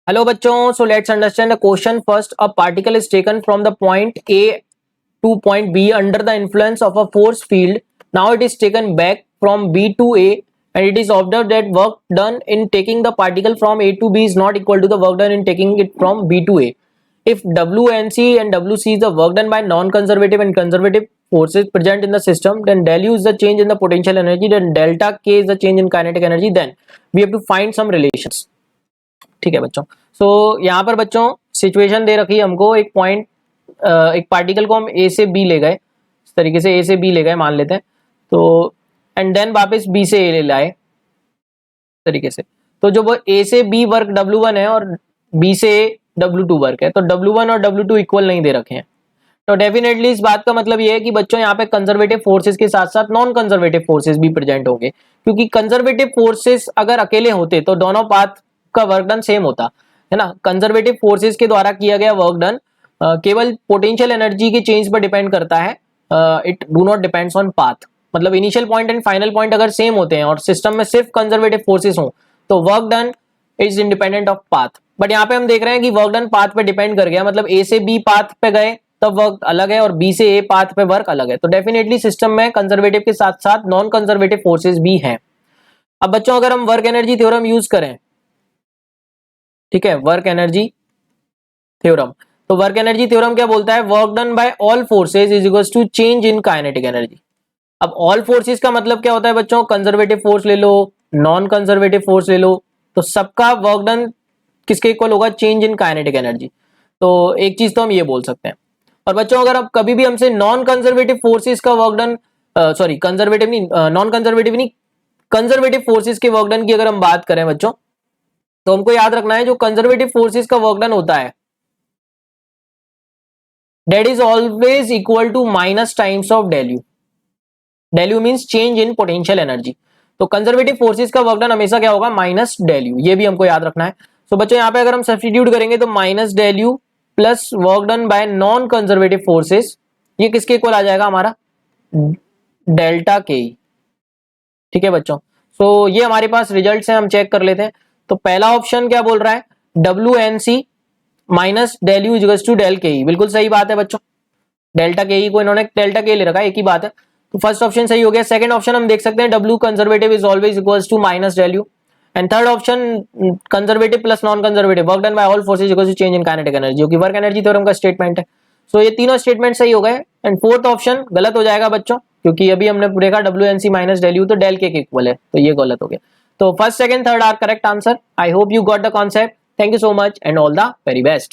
Hello बच्चों, so let's understand the question first. A particle is taken from the point A to point B under the influence of a force field. Now it is taken back from B to A and it is observed that work done in taking the particle from A to B is not equal to the work done in taking it from B to A. If WNC and WC is the work done by non-conservative and conservative forces present in the system, then del U is the change in the potential energy, then delta K is the change in kinetic energy. Then we have to find some relations. ठीक है बच्चों। यहाँ पर बच्चों situation दे रखी है हमको, एक पॉइंट एक पार्टिकल को हम ए से बी ले गए, इस तरीके से ए से बी ले गए मान लेते हैं, तो एंड देन वापस बी से ए ले लाए इस तरीके से। तो जो वो ए से बी वर्क W1 है और बी से W2 वर्क है, तो W1 और W2 इक्वल नहीं दे रखे हैं। तो डेफिनेटली इस बात का मतलब ये है कि बच्चों यहाँ पे कंजर्वेटिव फोर्सेस के साथ साथ नॉन कंजर्वेटिव फोर्सेस भी प्रेजेंट होंगे, क्योंकि कंजर्वेटिव फोर्सेस अगर अकेले होते तो दोनों पाथ का वर्क डन सेम होता है ना। कंजर्वेटिव फोर्सेस के द्वारा किया गया वर्क डन केवल पोटेंशियल एनर्जी के चेंज पर डिपेंड करता है, it do not depends on path. मतलब initial point and final point अगर सेम होते हैं और सिस्टम में सिर्फ कंजर्वेटिव फोर्सेस हो तो work done is independent of path. But यहाँ पे हम देख रहे हैं कि वर्क डन पाथ पे डिपेंड कर गया, मतलब ए से बी पाथ पे गए तब वर्क अलग है और बी से ए पाथ पे वर्क अलग है। तो डेफिनेटली सिस्टम में कंजर्वेटिव के साथ साथ नॉन कंजर्वेटिव फोर्सेस भी हैं। अब बच्चों अगर हम वर्क एनर्जी थ्योरम यूज करें, ठीक है, वर्क एनर्जी थ्योरम, तो वर्क एनर्जी थ्योरम क्या बोलता है? Work done by all forces is equals to change in kinetic energy. अब ऑल फोर्सेज का मतलब क्या होता है बच्चों? कंजर्वेटिव फोर्स ले लो, नॉन कंजर्वेटिव फोर्स ले लो, तो सबका वर्क डन किसके इक्वल होगा? Change in kinetic energy. तो एक चीज तो हम ये बोल सकते हैं। और बच्चों अगर अब कभी भी हमसे नॉन कंजर्वेटिव फोर्सेज का वर्क डन, सॉरी कंजर्वेटिव नहीं, नॉन कंजर्वेटिव नहीं, कंजर्वेटिव फोर्सेज के वर्क डन की अगर हम बात करें बच्चों, तो हमको याद रखना है जो कंजर्वेटिव फोर्सेस का वर्क डन होता है that is always equal to minus times of del U. Del U means change in potential energy. तो कंजर्वेटिव फोर्सेस का वर्क डन हमेशा क्या होगा? Minus del U. ये भी हमको याद रखना है। तो बच्चों यहाँ पे अगर हम सब्स्टिट्यूट करेंगे तो minus del U plus work done by non conservative forces, ये किसके इक्वल आ जाएगा? हमारा डेल्टा के। ठीक है बच्चों, सो ये हमारे पास रिजल्ट है, हम चेक कर लेते हैं। तो पहला ऑप्शन क्या बोल रहा है? WNC minus del U equals to del K. बिल्कुल सही बात है बच्चों, डेल्टा के को इन्होंने डेल्टा के ले रखा है, एक ही बात है। तो फर्स्ट ऑप्शन सही हो गया। सेकंड ऑप्शन हम देख सकते हैं W conservative is always equals to minus del U. And third option conservative plus non conservative work done by all forces equals to change in kinetic energy, जो कि work energy theorem का statement है। So ये तीनों statement सही हो गए। And fourth option गलत हो जाएगा बच्चों, क्योंकि अभी हमने देखा WNC माइनस डेल यू तो डेल के इक्वल है, तो ये गलत हो गया। So first, second, third are correct answer. I hope you got the concept. Thank you so much and all the very best.